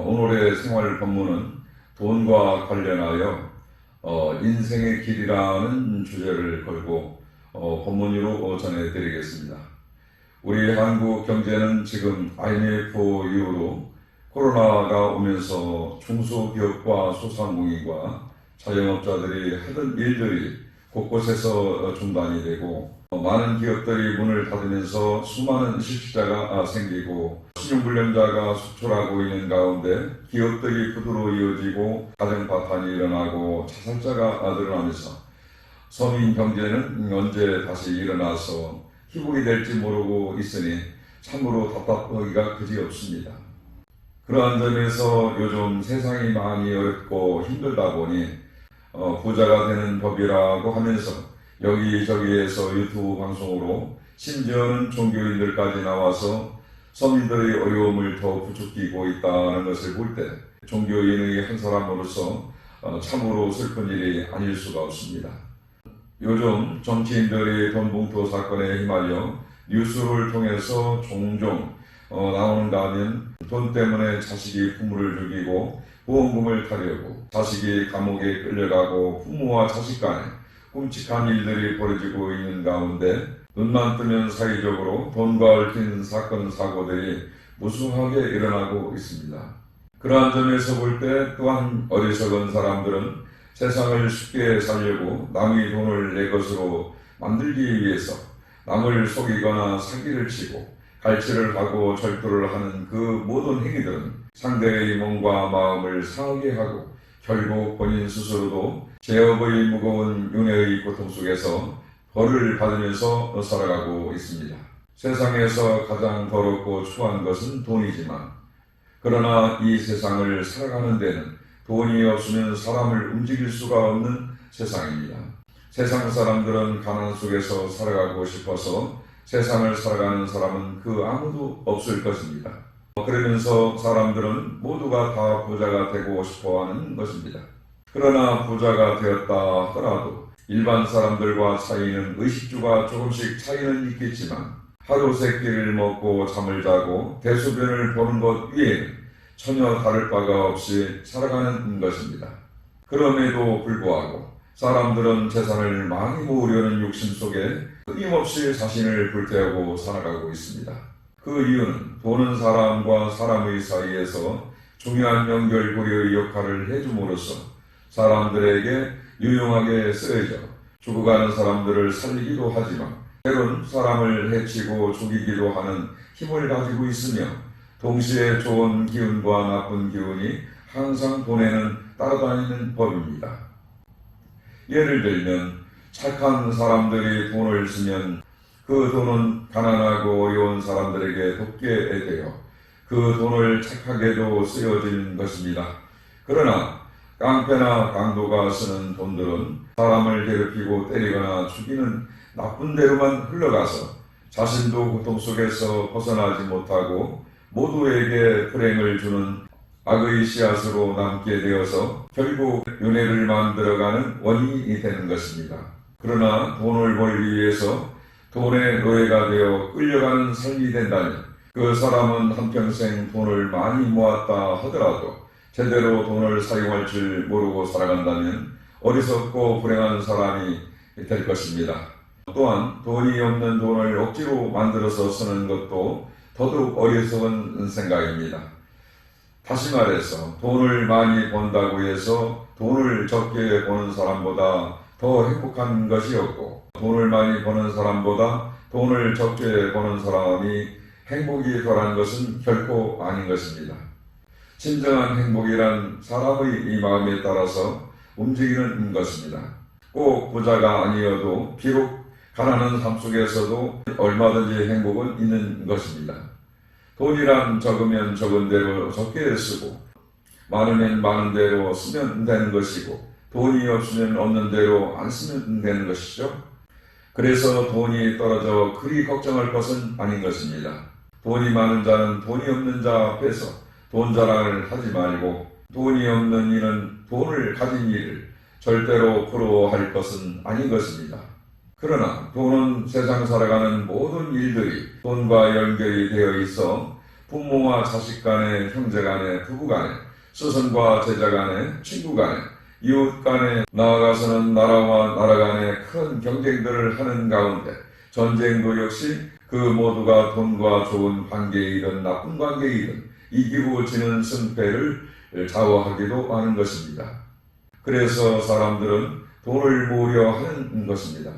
오늘의 생활 본문은 돈과 관련하여 인생의 길이라는 주제를 걸고 본문으로 전해드리겠습니다. 우리 한국 경제는 지금 IMF 이후로 코로나가 오면서 중소기업과 소상공인과 자영업자들이 하던 일들이 곳곳에서 중단이 되고 많은 기업들이 문을 닫으면서 수많은 실직자가 생기고 신용불량자가 속출하고 있는 가운데 기업들이 부도로 이어지고 가정 파탄이 일어나고 자살자가 늘어나면서 서민 경제는 언제 다시 일어나서 회복이 될지 모르고 있으니 참으로 답답하기가 그지없습니다. 그러한 점에서 요즘 세상이 많이 어렵고 힘들다 보니 부자가 되는 법이라고 하면서 여기저기에서 유튜브 방송으로 심지어는 종교인들까지 나와서 서민들의 어려움을 더 부추기고 있다는 것을 볼 때 종교인의 한 사람으로서 참으로 슬픈 일이 아닐 수가 없습니다. 요즘 정치인들이 돈봉투 사건에 휘말려 뉴스를 통해서 종종 나오는가 하면 돈 때문에 자식이 부모를 죽이고 보험금을 타려고 자식이 감옥에 끌려가고 부모와 자식 간에 끔찍한 일들이 벌어지고 있는 가운데 눈만 뜨면 사회적으로 돈과 얽힌 사건 사고들이 무수하게 일어나고 있습니다. 그러한 점에서 볼 때 또한 어리석은 사람들은 세상을 쉽게 살려고 남의 돈을 내 것으로 만들기 위해서 남을 속이거나 사기를 치고 갈취를 하고 절도를 하는 그 모든 행위들은 상대의 몸과 마음을 상하게 하고 결국 본인 스스로도 제업의 무거운 윤회의 고통 속에서 벌을 받으면서 살아가고 있습니다. 세상에서 가장 더럽고 추한 것은 돈이지만 그러나 이 세상을 살아가는 데는 돈이 없으면 사람을 움직일 수가 없는 세상입니다. 세상 사람들은 가난 속에서 살아가고 싶어서 세상을 살아가는 사람은 그 아무도 없을 것입니다. 그러면서 사람들은 모두가 다 부자가 되고 싶어하는 것입니다. 그러나 부자가 되었다 하더라도 일반 사람들과 차이는 의식주가 조금씩 차이는 있겠지만 하루 세 끼를 먹고 잠을 자고 대소변을 보는 것 외에는 전혀 다를 바가 없이 살아가는 것입니다. 그럼에도 불구하고 사람들은 재산을 많이 모으려는 욕심 속에 끊임없이 자신을 불태우고 살아가고 있습니다. 그 이유는 보는 사람과 사람의 사이에서 중요한 연결고리의 역할을 해줌으로써 사람들에게 유용하게 쓰여져 죽어가는 사람들을 살리기도 하지만 때론 사람을 해치고 죽이기도 하는 힘을 가지고 있으며 동시에 좋은 기운과 나쁜 기운이 항상 돈에는 따라다니는 법입니다. 예를 들면 착한 사람들이 돈을 쓰면 그 돈은 가난하고 어려운 사람들에게 돕게 되어 그 돈을 착하게도 쓰여지는 것입니다. 그러나 깡패나 강도가 쓰는 돈들은 사람을 괴롭히고 때리거나 죽이는 나쁜 데로만 흘러가서 자신도 고통 속에서 벗어나지 못하고 모두에게 불행을 주는 악의 씨앗으로 남게 되어서 결국 윤회를 만들어가는 원인이 되는 것입니다. 그러나 돈을 벌기 위해서 돈의 노예가 되어 끌려가는 삶이 된다면 그 사람은 한평생 돈을 많이 모았다 하더라도 제대로 돈을 사용할 줄 모르고 살아간다면 어리석고 불행한 사람이 될 것입니다. 또한 돈이 없는 돈을 억지로 만들어서 쓰는 것도 더더욱 어리석은 생각입니다. 다시 말해서 돈을 많이 번다고 해서 돈을 적게 버는 사람보다 더 행복한 것이 없고 돈을 많이 버는 사람보다 돈을 적게 버는 사람이 행복이 덜한 것은 결코 아닌 것입니다. 진정한 행복이란 사람의 이 마음에 따라서 움직이는 것입니다. 꼭 부자가 아니어도 비록 가난한 삶 속에서도 얼마든지 행복은 있는 것입니다. 돈이란 적으면 적은 대로 적게 쓰고 많으면 많은 대로 쓰면 되는 것이고 돈이 없으면 없는 대로 안 쓰면 되는 것이죠. 그래서 돈이 떨어져 그리 걱정할 것은 아닌 것입니다. 돈이 많은 자는 돈이 없는 자 앞에서 돈 자랑을 하지 말고 돈이 없는 이는 돈을 가진 일을 절대로 부러워할 것은 아닌 것입니다. 그러나 돈은 세상 살아가는 모든 일들이 돈과 연결이 되어 있어 부모와 자식 간에, 형제 간에, 부부 간에, 스승과 제자 간에, 친구 간에, 이웃 간에, 나아가서는 나라와 나라 간에 큰 경쟁들을 하는 가운데 전쟁도 역시 그 모두가 돈과 좋은 관계이든 나쁜 관계이든 이기고 지는 승패를 좌우하기도 하는 것입니다. 그래서 사람들은 돈을 모으려 하는 것입니다.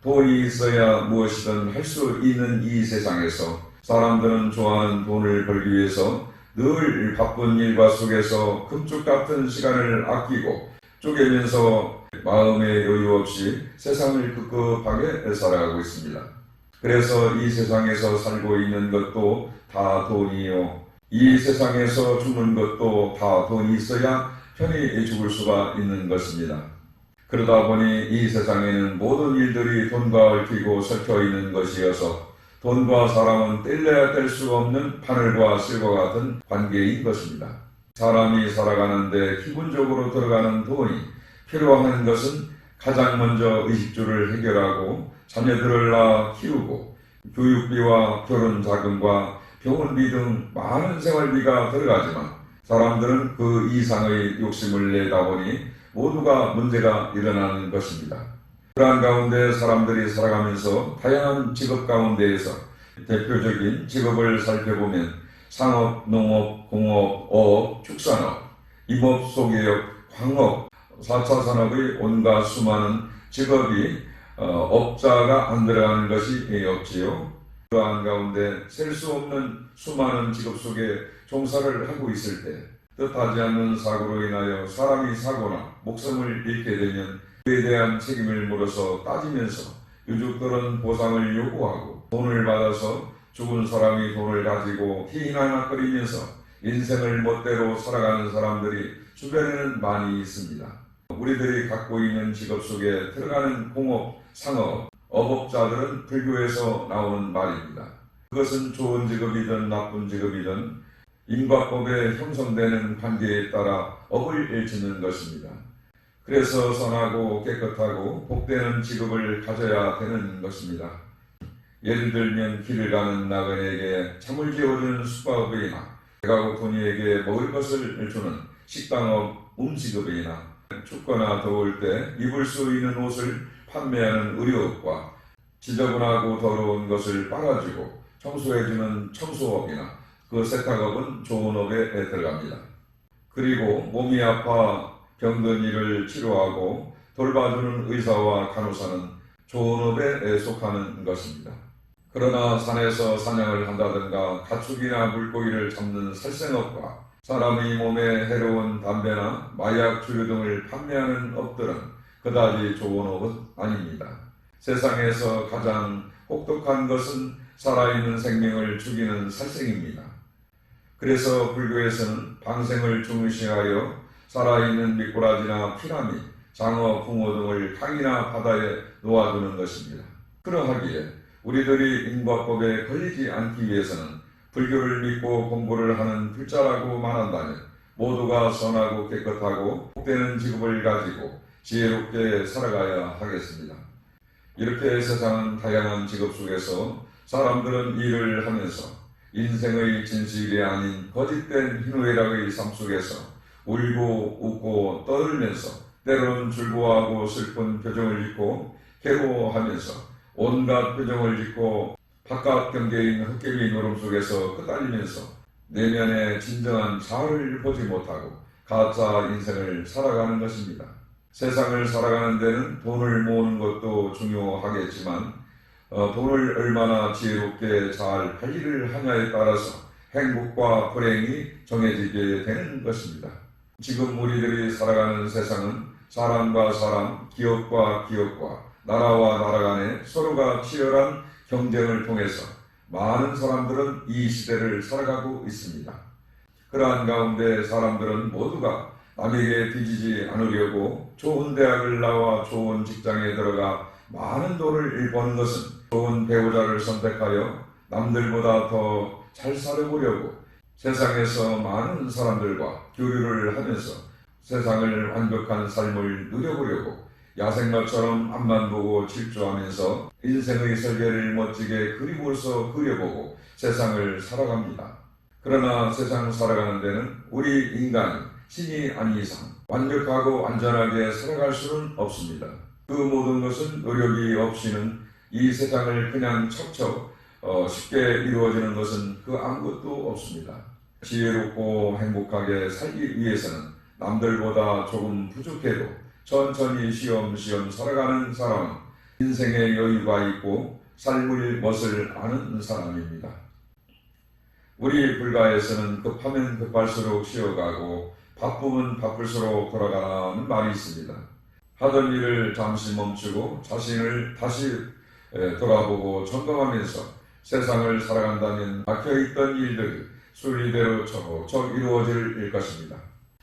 돈이 있어야 무엇이든 할 수 있는 이 세상에서 사람들은 좋아하는 돈을 벌기 위해서 늘 바쁜 일과 속에서 금쪽 같은 시간을 아끼고 쪼개면서 마음의 여유 없이 세상을 급급하게 살아가고 있습니다. 그래서 이 세상에서 살고 있는 것도 다 돈이요. 이 세상에서 죽는 것도 다 돈이 있어야 편히 죽을 수가 있는 것입니다. 그러다 보니 이 세상에는 모든 일들이 돈과 얽히고 섞여 있는 것이어서 돈과 사람은 뗄래야 뗄 수 없는 바늘과 실과 같은 관계인 것입니다. 사람이 살아가는데 기본적으로 들어가는 돈이 필요한 것은 가장 먼저 의식주를 해결하고 자녀들을 낳아 키우고 교육비와 결혼 자금과 병원비 등 많은 생활비가 들어가지만 사람들은 그 이상의 욕심을 내다 보니 모두가 문제가 일어나는 것입니다. 그러한 가운데 사람들이 살아가면서 다양한 직업 가운데에서 대표적인 직업을 살펴보면 상업, 농업, 공업, 어업, 축산업, 임업, 소개업, 광업, 4차 산업의 온갖 수많은 직업이 업자가 안 들어가는 것이 없지요. 그러한 가운데 셀 수 없는 수많은 직업 속에 종사를 하고 있을 때 뜻하지 않는 사고로 인하여 사람이 사고나 목숨을 잃게 되면 그에 대한 책임을 물어서 따지면서 유족들은 보상을 요구하고 돈을 받아서 죽은 사람이 돈을 가지고 희희낙낙거리면서 인생을 멋대로 살아가는 사람들이 주변에는 많이 있습니다. 우리들이 갖고 있는 직업 속에 들어가는 공업, 상업, 업업자들은 불교에서 나오는 말입니다. 그것은 좋은 직업이든 나쁜 직업이든 인과법에 형성되는 관계에 따라 업을 짓는 것입니다. 그래서 선하고 깨끗하고 복되는 직업을 가져야 되는 것입니다. 예를 들면 길을 가는 나그네에게 잠을 재워주는 숙박업이나 배가 고픈 이에게 먹을 것을 주는 식당업, 음식업이나 춥거나 더울 때 입을 수 있는 옷을 판매하는 의료업과 지저분하고 더러운 것을 빨아주고 청소해주는 청소업이나 그 세탁업은 좋은 업에 들어갑니다. 그리고 몸이 아파 병든 이를 치료하고 돌봐주는 의사와 간호사는 좋은 업에 속하는 것입니다. 그러나 산에서 사냥을 한다든가 가축이나 물고기를 잡는 살생업과 사람의 몸에 해로운 담배나 마약 주류 등을 판매하는 업들은 그다지 좋은 업은 아닙니다. 세상에서 가장 혹독한 것은 살아있는 생명을 죽이는 살생입니다. 그래서 불교에서는 방생을 중시하여 살아있는 미꾸라지나 피라미, 장어, 붕어 등을 강이나 바다에 놓아두는 것입니다. 그러하기에 우리들이 인과법에 걸리지 않기 위해서는 불교를 믿고 공부를 하는 불자라고 말한다면 모두가 선하고 깨끗하고 복되는 직업을 가지고 지혜롭게 살아가야 하겠습니다. 이렇게 세상은 다양한 직업 속에서 사람들은 일을 하면서 인생의 진실이 아닌 거짓된 희노애락의 삶 속에서 울고 웃고 떠들면서 때로는 즐거워하고 슬픈 표정을 짓고 괴로워하면서 온갖 표정을 짓고 바깥 경계인 헛개비 노름 속에서 끄달리면서 내면의 진정한 자아를 보지 못하고 가짜 인생을 살아가는 것입니다. 세상을 살아가는 데는 돈을 모으는 것도 중요하겠지만 돈을 얼마나 지혜롭게 잘 관리를 하냐에 따라서 행복과 불행이 정해지게 되는 것입니다. 지금 우리들이 살아가는 세상은 사람과 사람, 기업과 기업과 나라와 나라 간에 서로가 치열한 경쟁을 통해서 많은 사람들은 이 시대를 살아가고 있습니다. 그러한 가운데 사람들은 모두가 남에게 뒤지지 않으려고 좋은 대학을 나와 좋은 직장에 들어가 많은 돈을 버는 것은 좋은 배우자를 선택하여 남들보다 더 잘 살아보려고 세상에서 많은 사람들과 교류를 하면서 세상을 완벽한 삶을 누려보려고 야생마처럼 앞만 보고 질주하면서 인생의 설계를 멋지게 그림으로써 그려보고 세상을 살아갑니다. 그러나 세상 살아가는 데는 우리 인간이 신이 아닌 이상 완벽하고 안전하게 살아갈 수는 없습니다. 그 모든 것은 노력이 없이는 이 세상을 그냥 척척 쉽게 이루어지는 것은 그 아무것도 없습니다. 지혜롭고 행복하게 살기 위해서는 남들보다 조금 부족해도 천천히 쉬엄쉬엄 살아가는 사람은 인생의 여유가 있고 삶의 멋을 아는 사람입니다. 우리 불가에서는 급하면 급할수록 쉬어가고 바쁘면 바쁠수록 돌아가라는 말이 있습니다. 하던 일을 잠시 멈추고 자신을 다시 돌아보고 점검하면서 세상을 살아간다면 막혀있던 일들이 순리대로 척척 이루어질 것입니다.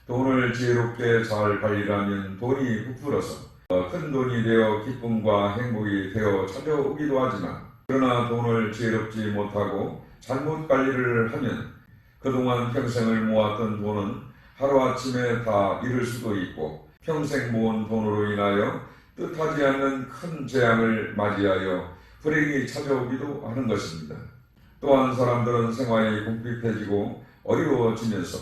돈을 지혜롭게 잘 관리하면 돈이 부풀어서 큰 돈이 되어 기쁨과 행복이 되어 찾아오기도 하지만, 그러나 돈을 지혜롭지 못하고 잘못 관리를 하면 그동안 평생을 모았던 돈은 하루아침에 다 잃을 수도 있고, 평생 모은 돈으로 인하여 뜻하지 않는 큰 재앙을 맞이하여 불행이 찾아오기도 하는 것입니다. 또한 사람들은 생활이 궁핍해지고 어려워지면서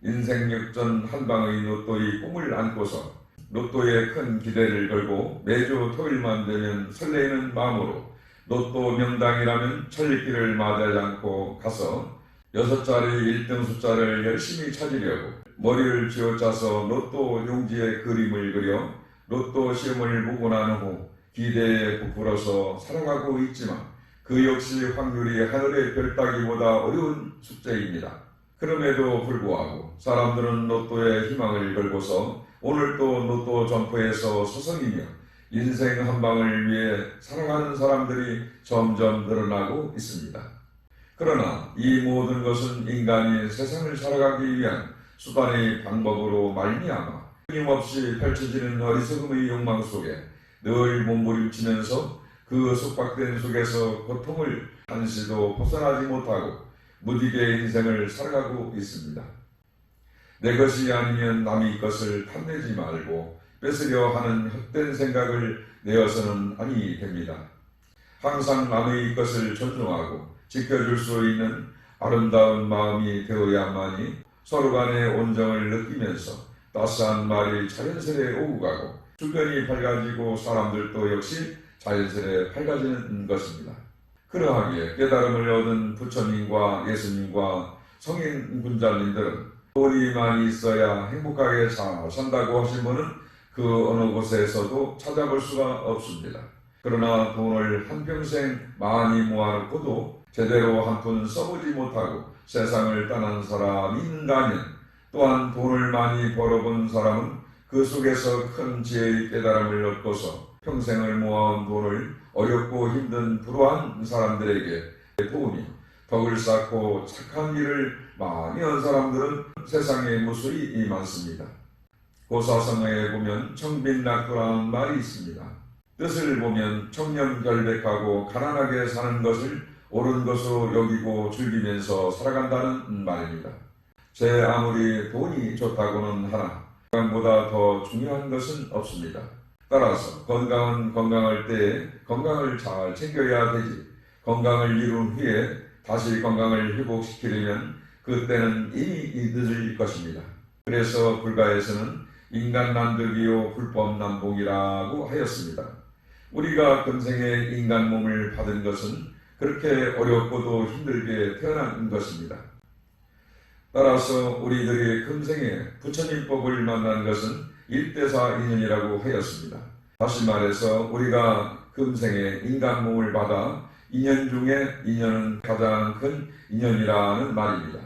인생 역전 한방의 로또의 꿈을 안고서 로또에 큰 기대를 걸고 매주 토요일만 되면 설레이는 마음으로 로또 명당이라면 천리길을 마다하지 않고 가서 6자리 1등 숫자를 열심히 찾으려고 머리를 쥐어짜서 로또 용지에 그림을 그려 로또 시험을 보고 난 후 기대에 부풀어서 살아가고 있지만, 그 역시 확률이 하늘의 별 따기보다 어려운 숙제입니다. 그럼에도 불구하고 사람들은 로또에 희망을 걸고서 오늘도 로또 점포에서 서성이며 인생 한 방을 위해 살아가는 사람들이 점점 늘어나고 있습니다. 그러나 이 모든 것은 인간이 세상을 살아가기 위한 수단의 방법으로 말미암아 끊임없이 펼쳐지는 어리석음의 욕망 속에 늘 몸부림치면서 그 속박된 속에서 고통을 한시도 벗어나지 못하고 무디게 인생을 살아가고 있습니다. 내 것이 아니면 남의 것을 탐내지 말고 뺏으려 하는 헛된 생각을 내어서는 아니 됩니다. 항상 남의 것을 존중하고 지켜줄 수 있는 아름다운 마음이 되어야만이 서로 간의 온정을 느끼면서 따스한 말이 자연스레 오고 가고 주변이 밝아지고 사람들도 역시 자연스레 밝아지는 것입니다. 그러하기에 깨달음을 얻은 부처님과 예수님과 성인 군자님들은 돈이 많이 있어야 행복하게 잘 산다고 하신 분은 그 어느 곳에서도 찾아볼 수가 없습니다. 그러나 돈을 한평생 많이 모아놓고도 제대로 한 푼 써보지 못하고 세상을 떠난 사람이 있는가 하면, 또한 돈을 많이 벌어본 사람은 그 속에서 큰 지혜의 깨달음을 얻고서 평생을 모아온 돈을 어렵고 힘든 불우한 사람들에게 도우며 덕을 쌓고 착한 일을 많이 한 사람들은 세상에 무수히 많습니다. 고사성어에 보면 청빈낙도라는 말이 있습니다. 뜻을 보면 청렴결백하고 가난하게 사는 것을 옳은 것으로 여기고 즐기면서 살아간다는 말입니다. 제 아무리 돈이 좋다고는 하나 건강보다 더 중요한 것은 없습니다. 따라서 건강은 건강할 때에 건강을 잘 챙겨야 되지, 건강을 이룬 후에 다시 건강을 회복시키려면 그때는 이미 늦을 것입니다. 그래서 불가에서는 인간 난득이요 불법 난봉이라고 하였습니다. 우리가 금생에 인간 몸을 받은 것은 그렇게 어렵고도 힘들게 태어난 것입니다. 따라서 우리들이 금생에 부처님법을 만난 것은 일대사 인연이라고 하였습니다. 다시 말해서 우리가 금생에 인간 몸을 받아 인연 중에 인연은 가장 큰 인연이라는 말입니다.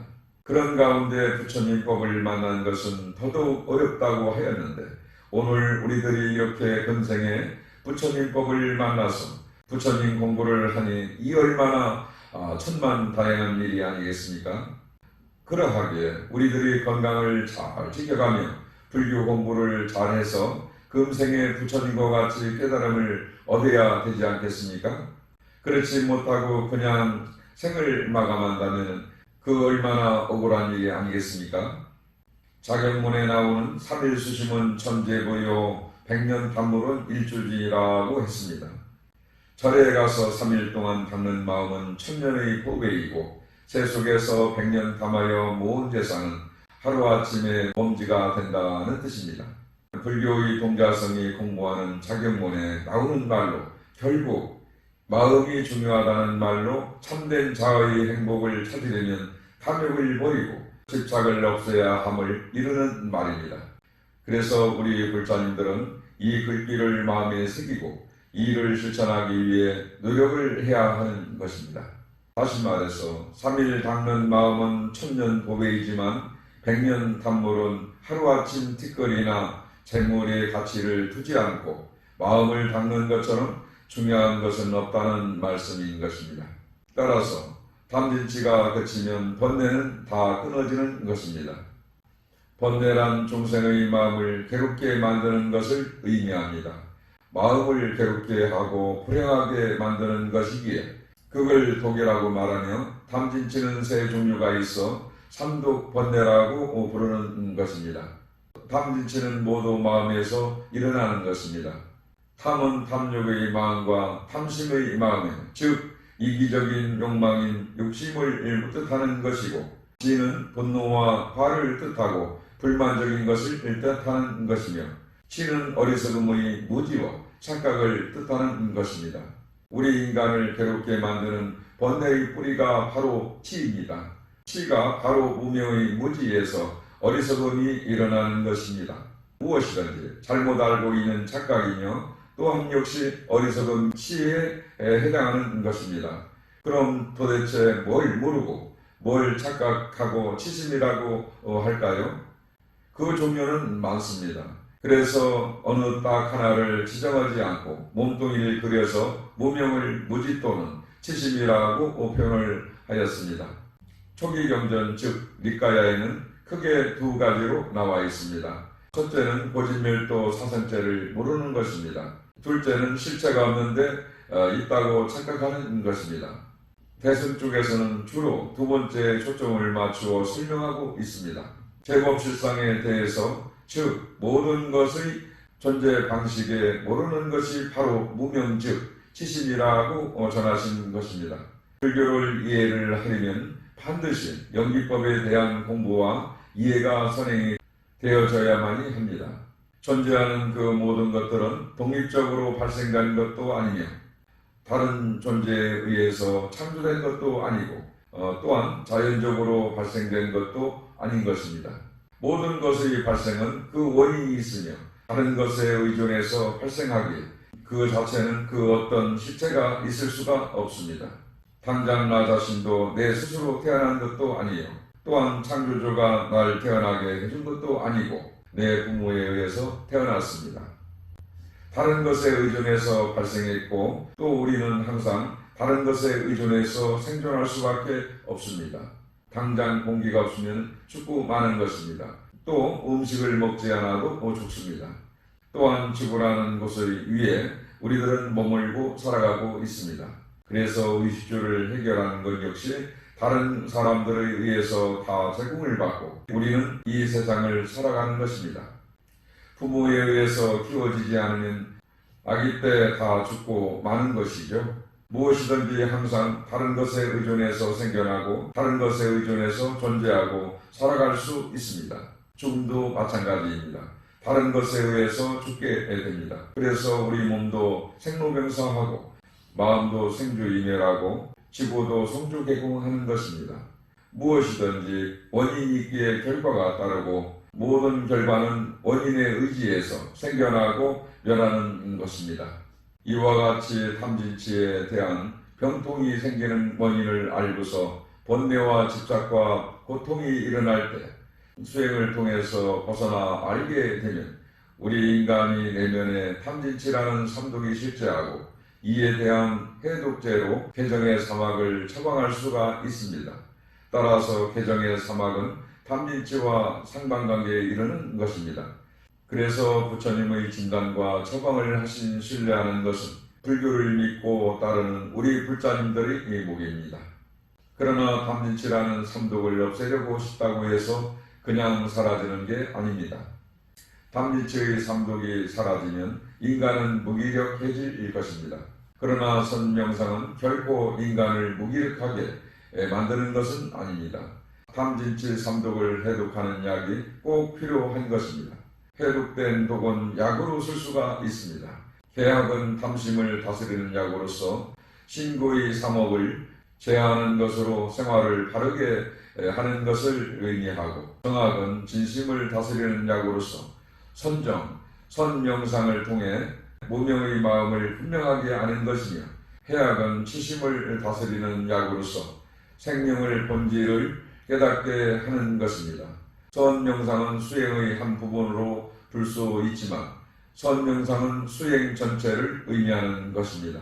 그런 가운데 부처님법을 만난 것은 더더욱 어렵다고 하였는데, 오늘 우리들이 이렇게 금생에 부처님법을 만나서 부처님 공부를 하니 이 얼마나 천만 다행한 일이 아니겠습니까? 그러하기에 우리들이 건강을 잘 지켜가며 불교 공부를 잘해서 금생에 부처님과 같이 깨달음을 얻어야 되지 않겠습니까? 그렇지 못하고 그냥 생을 마감한다면 그 그 얼마나 억울한 일이 아니겠습니까? 자경문에 나오는 삼일수심은 천재보요 백년 담물은 일주지라고 했습니다. 절에 가서 3일 동안 닦는 마음은 천년의 보배이고 새 속에서 100년 담아여 모은 재산은 하루아침에 먼지가 된다는 뜻입니다. 불교의 동자성이 공부하는 자경문에 나오는 말로 결국 마음이 중요하다는 말로 참된 자아의 행복을 찾으려면 탐욕을 버리고 집착을 없애야 함을 이루는 말입니다. 그래서 우리 불자님들은 이 글귀를 마음에 새기고 이 일을 실천하기 위해 노력을 해야 하는 것입니다. 다시 말해서 3일 닦는 마음은 천년 보배이지만 100년 담물은 하루아침 티끌이나 재물의 가치를 두지 않고 마음을 닦는 것처럼 중요한 것은 없다는 말씀인 것입니다. 따라서 탐진치가 그치면 번뇌는 다 끊어지는 것입니다. 번뇌란 중생의 마음을 괴롭게 만드는 것을 의미합니다. 마음을 괴롭게 하고 불행하게 만드는 것이기에 그걸 독이라고 말하며 탐진치는 세 종류가 있어 삼독 번뇌라고 부르는 것입니다. 탐진치는 모두 마음에서 일어나는 것입니다. 탐은 탐욕의 마음과 탐심의 마음, 즉 이기적인 욕망인 욕심을 뜻하는 것이고, 진은 분노와 화를 뜻하고 불만적인 것을 뜻하는 것이며, 치는 어리석음의 무지와 착각을 뜻하는 것입니다. 우리 인간을 괴롭게 만드는 번뇌의 뿌리가 바로 치입니다. 치가 바로 무명의 무지에서 어리석음이 일어나는 것입니다. 무엇이든지 잘못 알고 있는 착각이며 또한 역시 어리석은 치에 해당하는 것입니다. 그럼 도대체 뭘 모르고 뭘 착각하고 치심이라고 할까요? 그 종류는 많습니다. 그래서 어느 딱 하나를 지정하지 않고 몸뚱이를 그려서 무명을 무지 또는 치심이라고 표현을 하였습니다. 초기 경전 즉 니까야에는 크게 두 가지로 나와 있습니다. 첫째는 고진멸도 사선죄를 모르는 것입니다. 둘째는 실체가 없는데 있다고 착각하는 것입니다. 대승 쪽에서는 주로 두 번째 초점을 맞추어 설명하고 있습니다. 제법실상에 대해서 즉 모든 것의 존재 방식에 모르는 것이 바로 무명 즉 치심이라고 전하신 것입니다. 불교를 이해를 하려면 반드시 영기법에 대한 공부와 이해가 선행이 되어져야만이 합니다. 존재하는 그 모든 것들은 독립적으로 발생된 것도 아니며 다른 존재에 의해서 창조된 것도 아니고 또한 자연적으로 발생된 것도 아닌 것입니다. 모든 것의 발생은 그 원인이 있으며 다른 것에 의존해서 발생하기에 그 자체는 그 어떤 실체가 있을 수가 없습니다. 당장 나 자신도 내 스스로 태어난 것도 아니요 또한 창조주가 날 태어나게 해준 것도 아니고 내 부모에 의해서 태어났습니다. 다른 것에 의존해서 발생했고 또 우리는 항상 다른 것에 의존해서 생존할 수밖에 없습니다. 당장 공기가 없으면 죽고 마는 것입니다. 또 음식을 먹지 않아도 죽습니다. 또한 지구라는 곳의 위에 우리들은 머물고 살아가고 있습니다. 그래서 의식주를 해결하는 것 역시 다른 사람들에 의해서 다 제공을 받고 우리는 이 세상을 살아가는 것입니다. 부모에 의해서 키워지지 않으면 아기 때 다 죽고 마는 것이죠. 무엇이든지 항상 다른 것에 의존해서 생겨나고 다른 것에 의존해서 존재하고 살아갈 수 있습니다. 죽음도 마찬가지입니다. 다른 것에 의해서 죽게 됩니다. 그래서 우리 몸도 생로병사하고 마음도 생주이멸하고 지구도 성주개공하는 것입니다. 무엇이든지 원인이 있기에 결과가 따르고 모든 결과는 원인의 의지에서 생겨나고 멸하는 것입니다. 이와 같이 탐진치에 대한 병통이 생기는 원인을 알고서 번뇌와 집착과 고통이 일어날 때 수행을 통해서 벗어나 알게 되면 우리 인간이 내면에 탐진치라는 삼독이 실제하고 이에 대한 해독제로 개정의 사막을 처방할 수가 있습니다. 따라서 개정의 사막은 탐진치와 상반관계에 이르는 것입니다. 그래서 부처님의 진단과 처방을 하신 신뢰하는 것은 불교를 믿고 따르는 우리 불자님들의 목입니다. 그러나 탐진치라는 삼독을 없애려고 싶다고 해서 그냥 사라지는 게 아닙니다. 탐진치의 삼독이 사라지면 인간은 무기력해질 것입니다. 그러나 선명상은 결코 인간을 무기력하게 만드는 것은 아닙니다. 탐진치 삼독을 해독하는 약이 꼭 필요한 것입니다. 해독된 독은 약으로 쓸 수가 있습니다. 계약은 탐심을 다스리는 약으로서 신고의 삼업을 제하는 것으로 생활을 바르게 하는 것을 의미하고, 정학은 진심을 다스리는 약으로서 선정, 선명상을 통해 무명의 마음을 분명하게 하는 것이며, 해악은 치심을 다스리는 약으로서 생명의 본질을 깨닫게 하는 것입니다. 선명상은 수행의 한 부분으로 볼 수 있지만 선명상은 수행 전체를 의미하는 것입니다.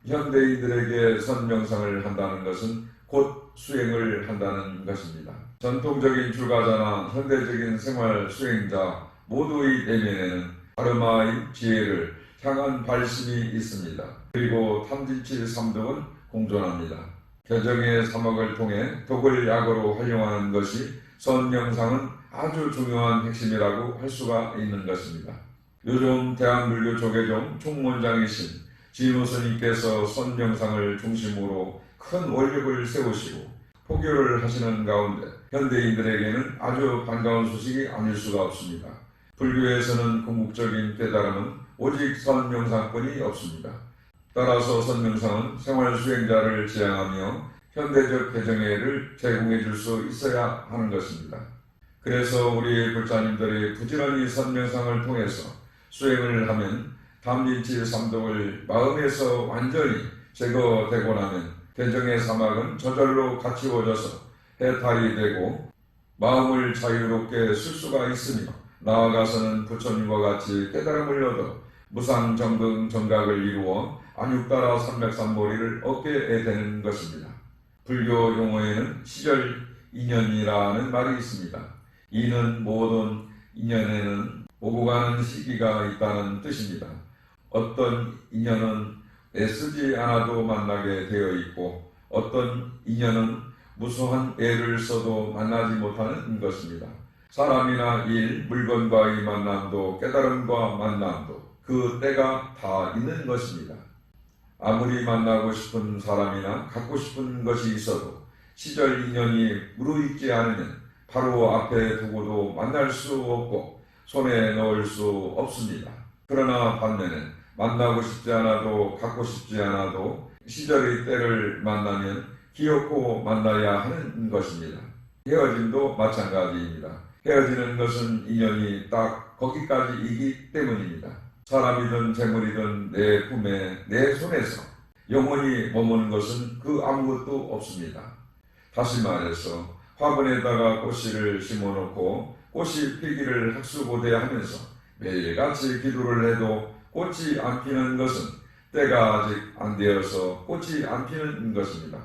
현대인들에게 선명상을 한다는 것은 곧 수행을 한다는 것입니다. 전통적인 출가자나 현대적인 생활 수행자 모두의 내면에는 다르마의 지혜를 향한 발심이 있습니다. 그리고 탐진치 삼독은 공존합니다. 개정의 사막을 통해 독을 약으로 활용하는 것이 선명상은 아주 중요한 핵심이라고 할 수가 있는 것입니다. 요즘 대한불교 조계종 총무원장이신 진호 스님께서 선명상을 중심으로 큰 원력을 세우시고 포교를 하시는 가운데 현대인들에게는 아주 반가운 소식이 아닐 수가 없습니다. 불교에서는 궁극적인 깨달음은 오직 선명상뿐이 없습니다. 따라서 선명상은 생활 수행자를 지향하며 현대적 개정회를 제공해 줄 수 있어야 하는 것입니다. 그래서 우리 불자님들이 부지런히 선명상을 통해서 수행을 하면 탐진치 삼독을 마음에서 완전히 제거되고 나면 개정의 사막은 저절로 갖추어져서 해탈이 되고 마음을 자유롭게 쓸 수가 있으며, 나아가서는 부처님과 같이 깨달음을 얻어 무상정등 정각을 이루어 안육따라 삼백삼보리를 얻게 되는 것입니다. 불교 용어에는 시절 인연이라는 말이 있습니다. 이는 모든 인연에는 오고 가는 시기가 있다는 뜻입니다. 어떤 인연은 애쓰지 않아도 만나게 되어 있고, 어떤 인연은 무수한 애를 써도 만나지 못하는 것입니다. 사람이나 일, 물건과의 만남도 깨달음과 만남도 그 때가 다 있는 것입니다. 아무리 만나고 싶은 사람이나 갖고 싶은 것이 있어도 시절 인연이 무르익지 않으면 바로 앞에 두고도 만날 수 없고 손에 넣을 수 없습니다. 그러나 반면에 만나고 싶지 않아도 갖고 싶지 않아도 시절의 때를 만나면 기어코 만나야 하는 것입니다. 헤어짐도 마찬가지입니다. 헤어지는 것은 인연이 딱 거기까지이기 때문입니다. 사람이든 재물이든 내 품에 내 손에서 영원히 머무는 것은 그 아무것도 없습니다. 다시 말해서 화분에다가 꽃씨를 심어놓고 꽃이 피기를 학수고대하면서 매일같이 기도를 해도 꽃이 안 피는 것은 때가 아직 안 되어서 꽃이 안 피는 것입니다.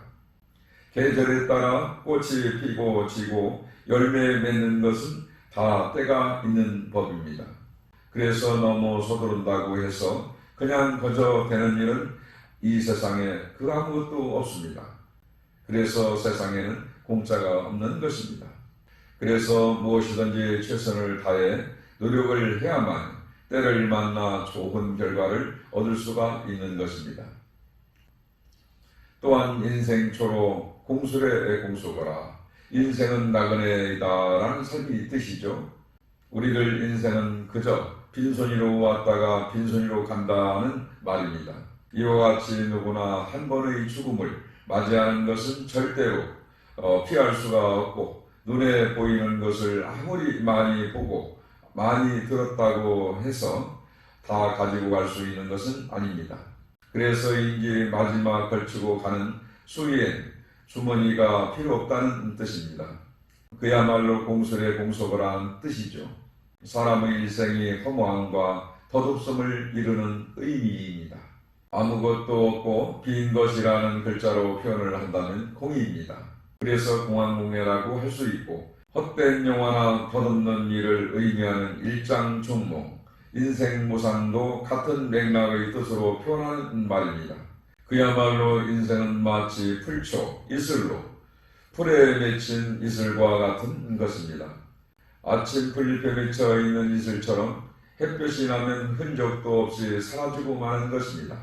계절에 따라 꽃이 피고 지고 열매 맺는 것은 다 때가 있는 법입니다. 그래서 너무 서두른다고 해서 그냥 거저 되는 일은 이 세상에 그 아무것도 없습니다. 그래서 세상에는 공짜가 없는 것입니다. 그래서 무엇이든지 최선을 다해 노력을 해야만 때를 만나 좋은 결과를 얻을 수가 있는 것입니다. 또한 인생초로 공술에 공수거라. 인생은 나그네이다 라는 삶이 뜻이죠. 우리들 인생은 그저 빈손으로 왔다가 빈손으로 간다는 말입니다. 이와 같이 누구나 한 번의 죽음을 맞이하는 것은 절대로 피할 수가 없고, 눈에 보이는 것을 아무리 많이 보고 많이 들었다고 해서 다 가지고 갈 수 있는 것은 아닙니다. 그래서인지 마지막 걸치고 가는 수위엔 주머니가 필요 없다는 뜻입니다. 그야말로 공술에 공속을 뜻이죠. 사람의 일생이 허무함과 덧없음을 이루는 의미입니다. 아무것도 없고 빈 것이라는 글자로 표현을 한다면 공의입니다. 그래서 공황공예라고 할 수 있고, 헛된 영화나 덧없는 일을 의미하는 일장중몽, 인생무상도 같은 맥락의 뜻으로 표현하는 말입니다. 그야말로 인생은 마치 풀초, 이슬로 풀에 맺힌 이슬과 같은 것입니다. 아침 풀잎에 맺혀 있는 이슬처럼 햇볕이 나면 흔적도 없이 사라지고 마는 것입니다.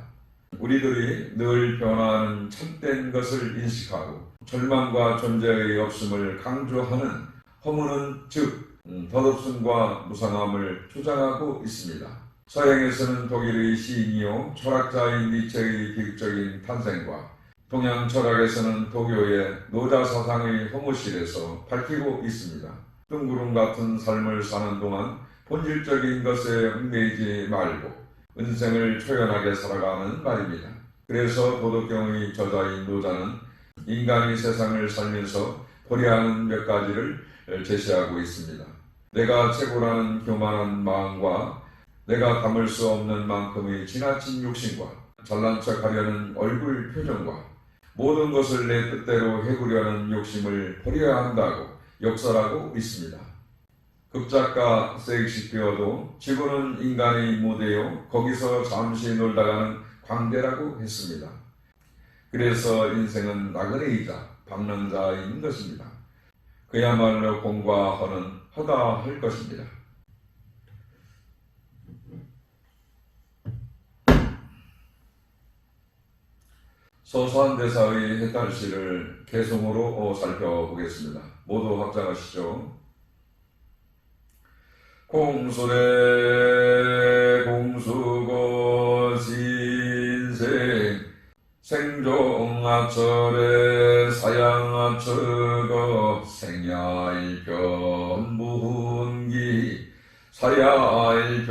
우리들이 늘 변화하는 참된 것을 인식하고 절망과 존재의 없음을 강조하는 허무는 즉 덧없음과 무상함을 주장하고 있습니다. 서양에서는 독일의 시인이요 철학자인 니체의 비극적인 탄생과 동양 철학에서는 도교의 노자 사상의 허무실에서 밝히고 있습니다. 뜬구름 같은 삶을 사는 동안 본질적인 것에 얽매이지 말고 은생을 초연하게 살아가는 말입니다. 그래서 도덕경의 저자인 노자는 인간이 세상을 살면서 버려야 하는 몇 가지를 제시하고 있습니다. 내가 최고라는 교만한 마음과 내가 담을 수 없는 만큼의 지나친 욕심과 잘난 척하려는 얼굴 표정과 모든 것을 내 뜻대로 해구려는 욕심을 버려야 한다고 역설하고 있습니다. 극작가 셰익스피어도 지구는 인간의 무대요 거기서 잠시 놀다가는 광대라고 했습니다. 그래서 인생은 나그네이자 방랑자인 것입니다. 그야말로 공과 허는 허다 할 것입니다. 소산대사의 해탈시를 개송으로 살펴보겠습니다. 모두 합장하시죠. 공수대 공수고 신생 생종하철에 사양하철거 생야일변 무훈기 사야일변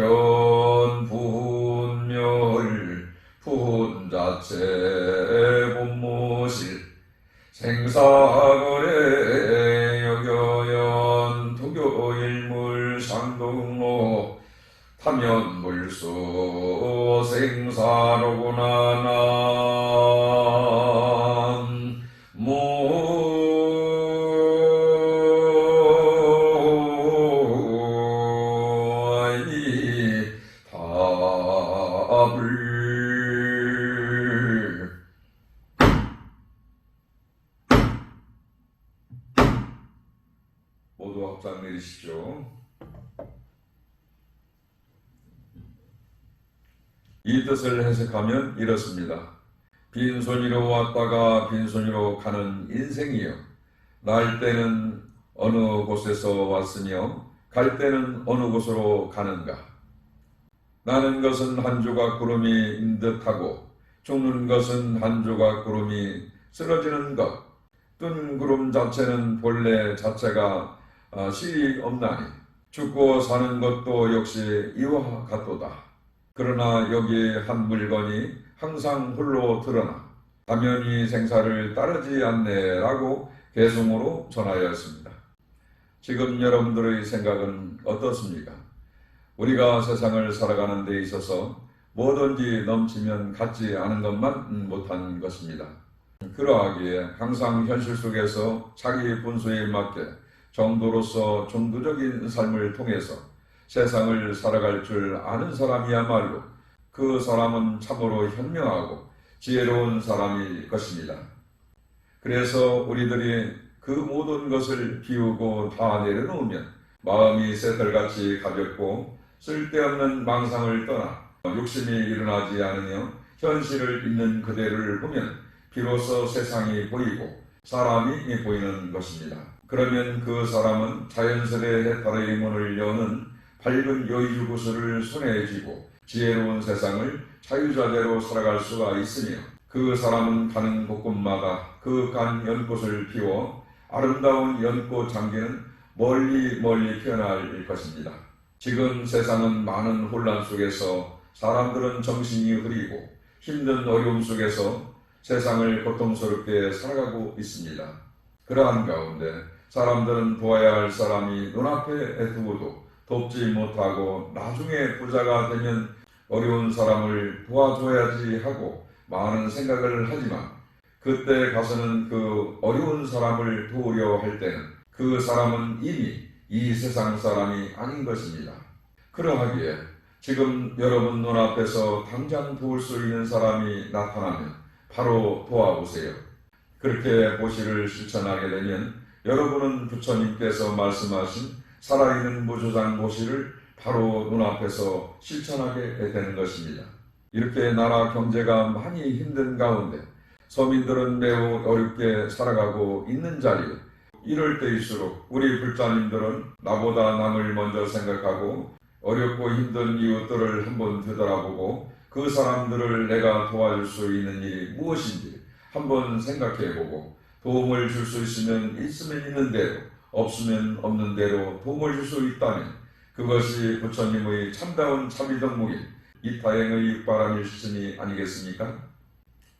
부훈멸 부훈자체 본무실 생사거래 여겨연 도교일물 상동로 탐연물수 생사로구나 남무이 답을 모두 합장 내리십시오. 이 뜻을 해석하면 이렇습니다. 빈손으로 왔다가 빈손으로 가는 인생이요. 날 때는 어느 곳에서 왔으며 갈 때는 어느 곳으로 가는가. 나는 것은 한 조각 구름인 듯하고 죽는 것은 한 조각 구름이 쓰러지는 것. 뜬 구름 자체는 본래 자체가 실이 없나니 죽고 사는 것도 역시 이와 같도다. 그러나 여기 한 물건이 항상 홀로 드러나 당연히 생사를 따르지 않네라고 개송으로 전하였습니다. 지금 여러분들의 생각은 어떻습니까? 우리가 세상을 살아가는 데 있어서 뭐든지 넘치면 갖지 않은 것만 못한 것입니다. 그러하기에 항상 현실 속에서 자기 분수에 맞게 정도로서 중도적인 삶을 통해서 세상을 살아갈 줄 아는 사람이야말로 그 사람은 참으로 현명하고 지혜로운 사람일 것입니다. 그래서 우리들이 그 모든 것을 비우고 다 내려놓으면 마음이 새털같이 가볍고 쓸데없는 망상을 떠나 욕심이 일어나지 않으며 현실을 있는 그대를 보면 비로소 세상이 보이고 사람이 보이는 것입니다. 그러면 그 사람은 자연스레 해탈의 문을 여는 밝은 여유 구슬을 손에 쥐고 지혜로운 세상을 자유자재로 살아갈 수가 있으며 그 사람은 가는 곳곳마다 그 간 연꽃을 피워 아름다운 연꽃 장기는 멀리 멀리 피어날 것입니다. 지금 세상은 많은 혼란 속에서 사람들은 정신이 흐리고 힘든 어려움 속에서 세상을 고통스럽게 살아가고 있습니다. 그러한 가운데 사람들은 도와야 할 사람이 눈앞에 두고도 돕지 못하고 나중에 부자가 되면 어려운 사람을 도와줘야지 하고 많은 생각을 하지만 그때 가서는 그 어려운 사람을 도우려 할 때는 그 사람은 이미 이 세상 사람이 아닌 것입니다. 그러하기에 지금 여러분 눈앞에서 당장 도울 수 있는 사람이 나타나면 바로 도와보세요. 그렇게 보시를 실천하게 되면 여러분은 부처님께서 말씀하신 살아있는 무조장 보시를 바로 눈앞에서 실천하게 되는 것입니다. 이렇게 나라 경제가 많이 힘든 가운데 서민들은 매우 어렵게 살아가고 있는 자리에 이럴 때일수록 우리 불자님들은 나보다 남을 먼저 생각하고 어렵고 힘든 이웃들을 한번 되돌아보고 그 사람들을 내가 도와줄 수 있는 일이 무엇인지 한번 생각해보고 도움을 줄 수 있으면 있는 대로 없으면 없는 대로 도움을 줄 수 있다면 그것이 부처님의 참다운 자비덕목인 이타행의 육바람일 시즌이 아니겠습니까?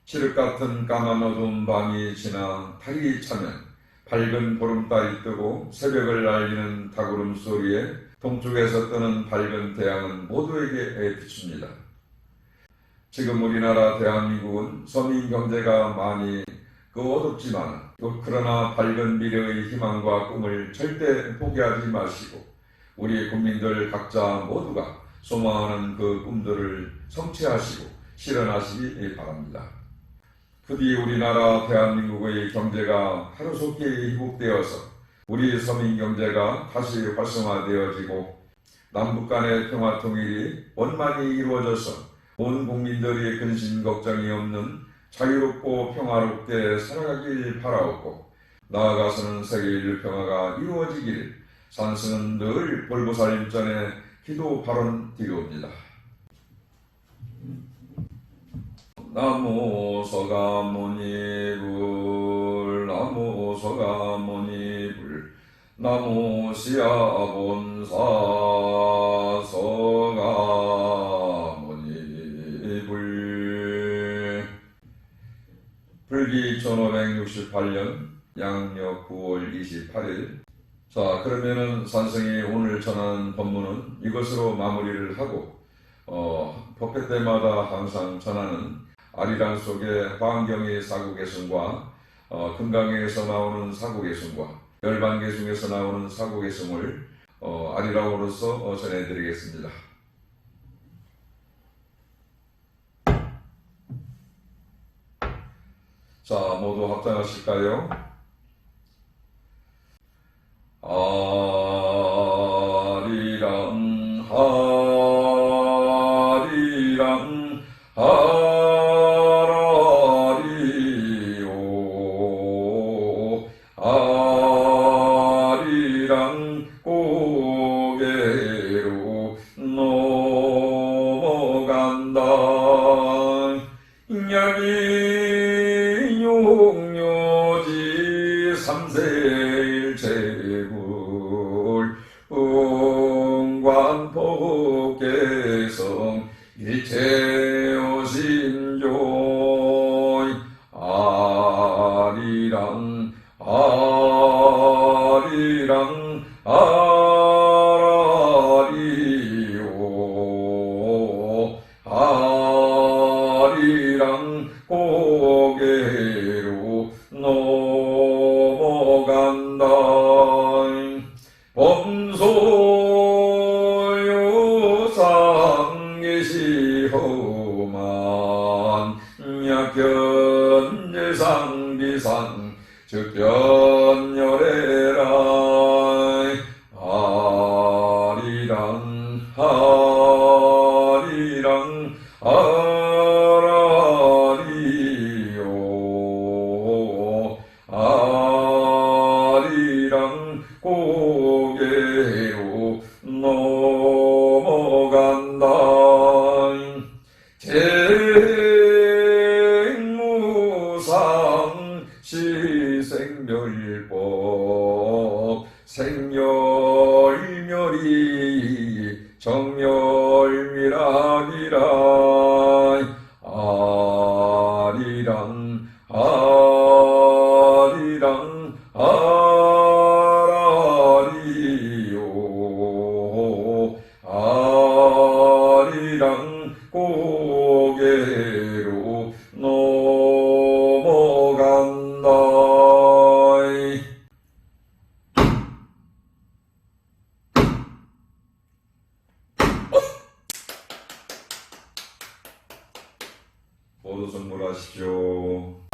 칠흑 같은 까만 어두운 밤이 지나 달이 차면 밝은 보름달이 뜨고 새벽을 알리는 닭울음 소리에 동쪽에서 뜨는 밝은 태양은 모두에게 비춥니다. 지금 우리나라 대한민국은 서민 경제가 많이 어둡지만 그러나 밝은 미래의 희망과 꿈을 절대 포기하지 마시고 우리 국민들 각자 모두가 소망하는 그 꿈들을 성취하시고 실현하시기 바랍니다. 부디 우리나라 대한민국의 경제가 하루속히 회복되어서 우리 서민 경제가 다시 활성화되어지고 남북 간의 평화 통일이 원만히 이루어져서 온 국민들이 근심 걱정이 없는 자유롭고 평화롭게 살아가길 바라옵고 나아가서는 세계 인류 평화가 이루어지기를 산스는 늘 볼보살님 전에 기도 발언 드리옵니다. 나무 서가모니불 나무 서가모니불 나무 시아본사 서가모니불 불기 1568년 양력 9월 28일. 자, 그러면은 산성이 오늘 전하는 법문은 이것으로 마무리를 하고 법회 때마다 항상 전하는 아리랑 속의 화엄경의 사구개성과 금강경에서 나오는 사구개성과 열반계중에서 나오는 사구개성을 아리랑으로서 전해드리겠습니다. 자, 모두 합장하실까요? 아리랑 하리랑 하라리오 아리랑 고개로 넘어간다 여기 용료지 삼세일체굴 응관법계성 일체오신조 아리랑 아리랑 아라리오 아리랑 고개로 넘어간다 범소유상 계시허만 약견예상 비상 즉견열애라 아리랑 하리랑 아라리오 아리랑 고개로 넘어간다 쟁무상 시생멸법 생멸멸이 정멸미락이라 아리랑 아리랑 아라리오 아리랑 고개로 넘어간다 모두 성불하십시오.